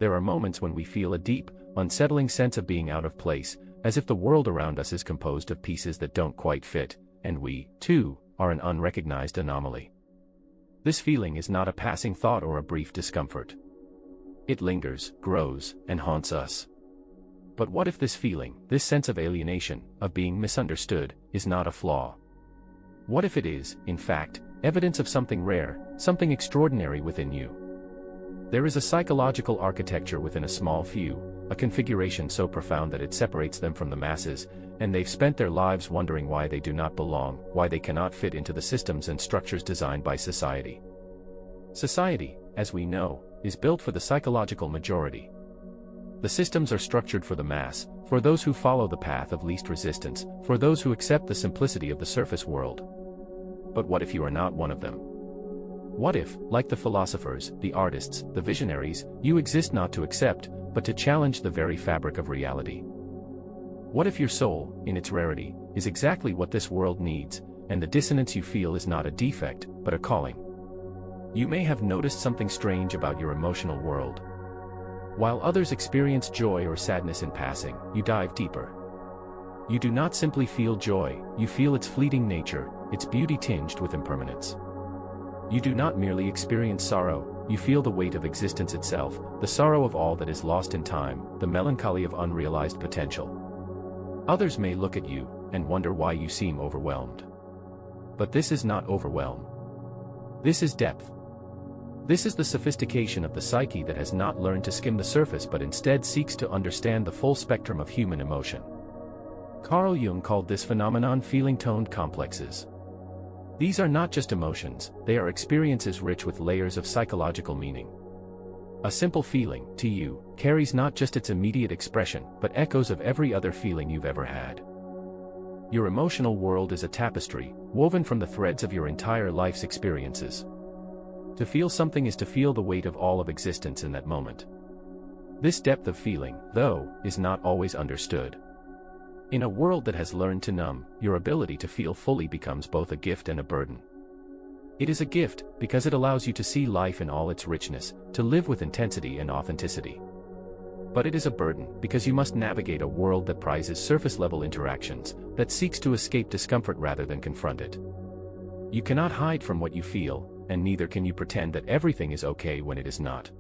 there are moments when we feel a deep, unsettling sense of being out of place, as if the world around us is composed of pieces that don't quite fit, and we, too, are an unrecognized anomaly. This feeling is not a passing thought or a brief discomfort. It lingers, grows, and haunts us. But what if this feeling, this sense of alienation, of being misunderstood, is not a flaw? What if it is, in fact, evidence of something rare, something extraordinary within you? There is a psychological architecture within a small few, a configuration so profound that it separates them from the masses, and they've spent their lives wondering why they do not belong, why they cannot fit into the systems and structures designed by society. Society, as we know, is built for the psychological majority. The systems are structured for the mass, for those who follow the path of least resistance, for those who accept the simplicity of the surface world. But what if you are not one of them? What if, like the philosophers, the artists, the visionaries, you exist not to accept, but to challenge the very fabric of reality? What if your soul, in its rarity, is exactly what this world needs, and the dissonance you feel is not a defect, but a calling? You may have noticed something strange about your emotional world. While others experience joy or sadness in passing, you dive deeper. You do not simply feel joy, you feel its fleeting nature, its beauty tinged with impermanence. You do not merely experience sorrow, you feel the weight of existence itself, the sorrow of all that is lost in time, the melancholy of unrealized potential. Others may look at you and wonder why you seem overwhelmed. But this is not overwhelm. This is depth. This is the sophistication of the psyche that has not learned to skim the surface but instead seeks to understand the full spectrum of human emotion. Carl Jung called this phenomenon feeling-toned complexes. These are not just emotions, they are experiences rich with layers of psychological meaning. A simple feeling, to you, carries not just its immediate expression, but echoes of every other feeling you've ever had. Your emotional world is a tapestry, woven from the threads of your entire life's experiences. To feel something is to feel the weight of all of existence in that moment. This depth of feeling, though, is not always understood. In a world that has learned to numb, your ability to feel fully becomes both a gift and a burden. It is a gift, because it allows you to see life in all its richness, to live with intensity and authenticity. But it is a burden, because you must navigate a world that prizes surface-level interactions, that seeks to escape discomfort rather than confront it. You cannot hide from what you feel, and neither can you pretend that everything is okay when it is not.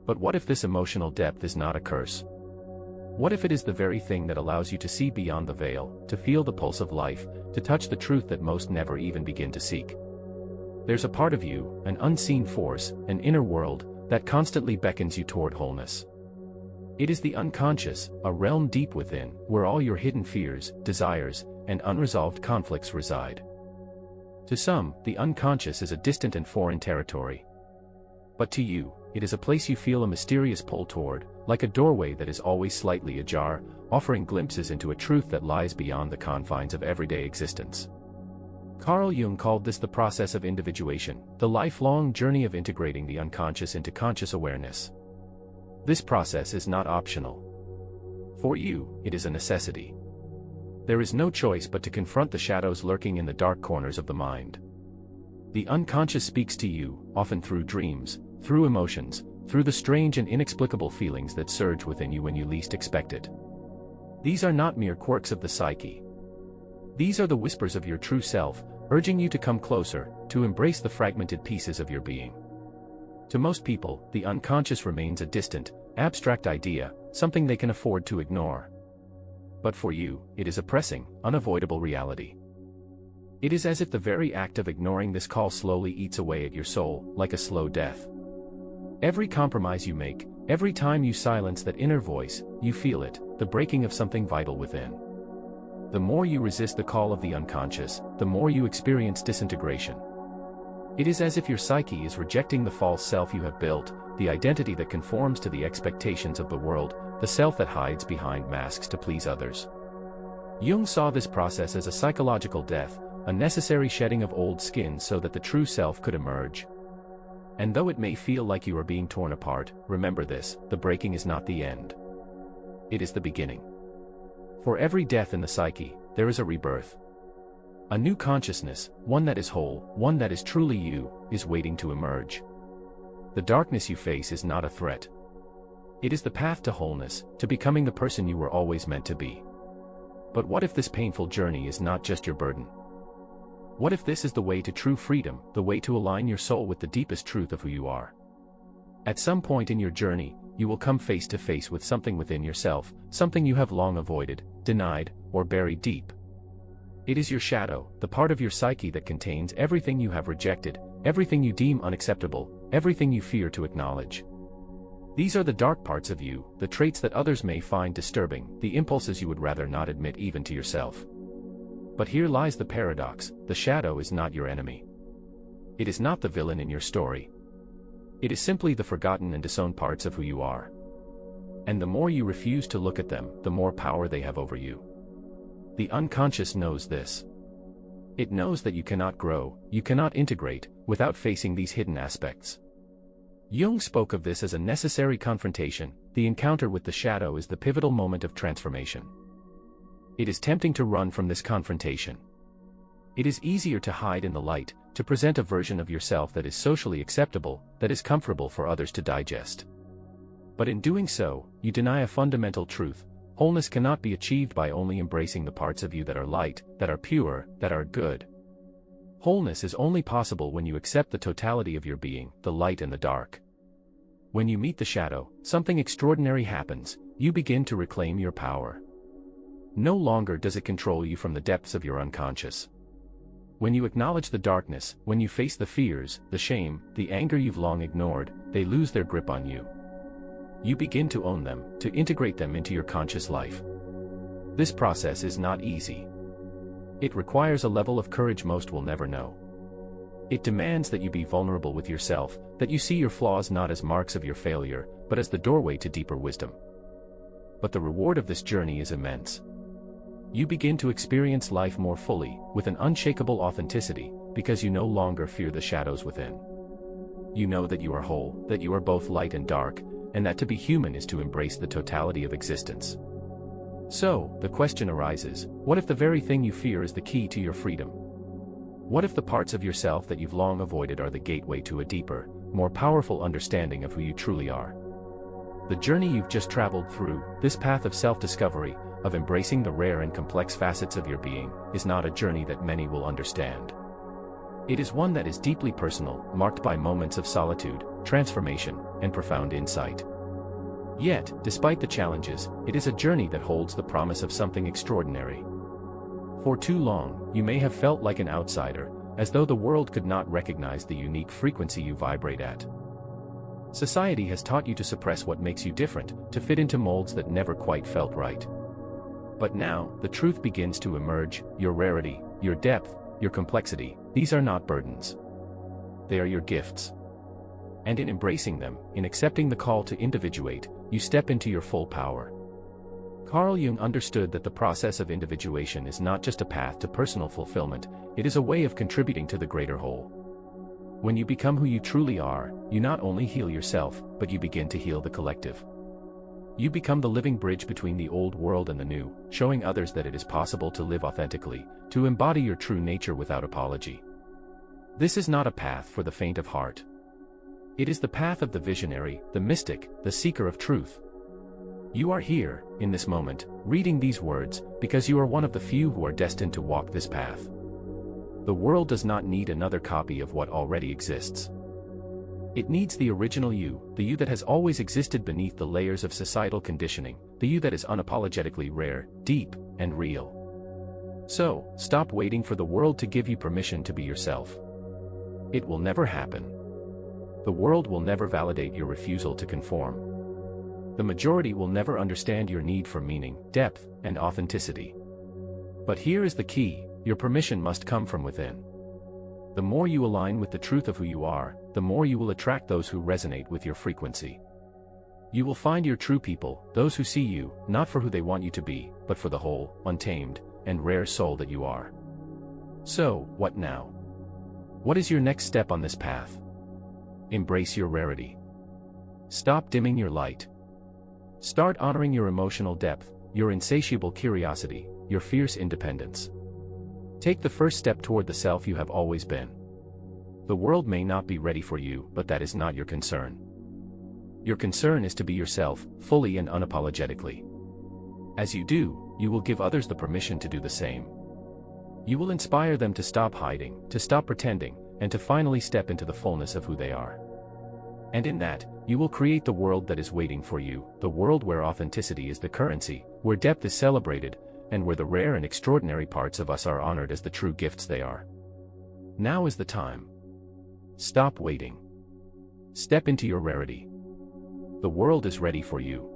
But what if this emotional depth is not a curse? What if it is the very thing that allows you to see beyond the veil, to feel the pulse of life, to touch the truth that most never even begin to seek? There's a part of you, an unseen force, an inner world, that constantly beckons you toward wholeness. It is the unconscious, a realm deep within, where all your hidden fears, desires, and unresolved conflicts reside. To some, the unconscious is a distant and foreign territory. But to you, it is a place you feel a mysterious pull toward, like a doorway that is always slightly ajar, offering glimpses into a truth that lies beyond the confines of everyday existence. Carl Jung called this the process of individuation, the lifelong journey of integrating the unconscious into conscious awareness. This process is not optional. For you, it is a necessity. There is no choice but to confront the shadows lurking in the dark corners of the mind. The unconscious speaks to you, often through dreams, through emotions, through the strange and inexplicable feelings that surge within you when you least expect it. These are not mere quirks of the psyche. These are the whispers of your true self, urging you to come closer, to embrace the fragmented pieces of your being. To most people, the unconscious remains a distant, abstract idea, something they can afford to ignore. But for you, it is a pressing, unavoidable reality. It is as if the very act of ignoring this call slowly eats away at your soul, like a slow death. Every compromise you make, every time you silence that inner voice, you feel it, the breaking of something vital within. The more you resist the call of the unconscious, the more you experience disintegration. It is as if your psyche is rejecting the false self you have built, the identity that conforms to the expectations of the world, the self that hides behind masks to please others. Jung saw this process as a psychological death, a necessary shedding of old skin so that the true self could emerge. And though it may feel like you are being torn apart, remember this: the breaking is not the end. It is the beginning. For every death in the psyche, there is a rebirth. A new consciousness, one that is whole, one that is truly you, is waiting to emerge. The darkness you face is not a threat. It is the path to wholeness, to becoming the person you were always meant to be. But what if this painful journey is not just your burden? What if this is the way to true freedom, the way to align your soul with the deepest truth of who you are? At some point in your journey, you will come face to face with something within yourself, something you have long avoided, denied, or buried deep. It is your shadow, the part of your psyche that contains everything you have rejected, everything you deem unacceptable, everything you fear to acknowledge. These are the dark parts of you, the traits that others may find disturbing, the impulses you would rather not admit even to yourself. But here lies the paradox: the shadow is not your enemy. It is not the villain in your story. It is simply the forgotten and disowned parts of who you are. And the more you refuse to look at them, the more power they have over you. The unconscious knows this. It knows that you cannot grow, you cannot integrate, without facing these hidden aspects. Jung spoke of this as a necessary confrontation. The encounter with the shadow is the pivotal moment of transformation. It is tempting to run from this confrontation. It is easier to hide in the light, to present a version of yourself that is socially acceptable, that is comfortable for others to digest. But in doing so, you deny a fundamental truth: wholeness cannot be achieved by only embracing the parts of you that are light, that are pure, that are good. Wholeness is only possible when you accept the totality of your being, the light and the dark. When you meet the shadow, something extraordinary happens. You begin to reclaim your power. No longer does it control you from the depths of your unconscious. When you acknowledge the darkness, when you face the fears, the shame, the anger you've long ignored, they lose their grip on you. You begin to own them, to integrate them into your conscious life. This process is not easy. It requires a level of courage most will never know. It demands that you be vulnerable with yourself, that you see your flaws not as marks of your failure, but as the doorway to deeper wisdom. But the reward of this journey is immense. You begin to experience life more fully, with an unshakable authenticity, because you no longer fear the shadows within. You know that you are whole, that you are both light and dark, and that to be human is to embrace the totality of existence. So, the question arises: what if the very thing you fear is the key to your freedom? What if the parts of yourself that you've long avoided are the gateway to a deeper, more powerful understanding of who you truly are? The journey you've just traveled through, this path of self-discovery, of embracing the rare and complex facets of your being, is not a journey that many will understand. It is one that is deeply personal, marked by moments of solitude, transformation, and profound insight. Yet, despite the challenges, it is a journey that holds the promise of something extraordinary. For too long, you may have felt like an outsider, as though the world could not recognize the unique frequency you vibrate at. Society has taught you to suppress what makes you different, to fit into molds that never quite felt right. But now, the truth begins to emerge: your rarity, your depth, your complexity, these are not burdens. They are your gifts. And in embracing them, in accepting the call to individuate, you step into your full power. Carl Jung understood that the process of individuation is not just a path to personal fulfillment, it is a way of contributing to the greater whole. When you become who you truly are, you not only heal yourself, but you begin to heal the collective. You become the living bridge between the old world and the new, showing others that it is possible to live authentically, to embody your true nature without apology. This is not a path for the faint of heart. It is the path of the visionary, the mystic, the seeker of truth. You are here, in this moment, reading these words, because you are one of the few who are destined to walk this path. The world does not need another copy of what already exists. It needs the original you, the you that has always existed beneath the layers of societal conditioning, the you that is unapologetically rare, deep, and real. So, stop waiting for the world to give you permission to be yourself. It will never happen. The world will never validate your refusal to conform. The majority will never understand your need for meaning, depth, and authenticity. But here is the key: your permission must come from within. The more you align with the truth of who you are, the more you will attract those who resonate with your frequency. You will find your true people, those who see you, not for who they want you to be, but for the whole, untamed, and rare soul that you are. So, what now? What is your next step on this path? Embrace your rarity. Stop dimming your light. Start honoring your emotional depth, your insatiable curiosity, your fierce independence. Take the first step toward the self you have always been. The world may not be ready for you, but that is not your concern. Your concern is to be yourself, fully and unapologetically. As you do, you will give others the permission to do the same. You will inspire them to stop hiding, to stop pretending, and to finally step into the fullness of who they are. And in that, you will create the world that is waiting for you, the world where authenticity is the currency, where depth is celebrated, and where the rare and extraordinary parts of us are honored as the true gifts they are. Now is the time. Stop waiting. Step into your rarity. The world is ready for you.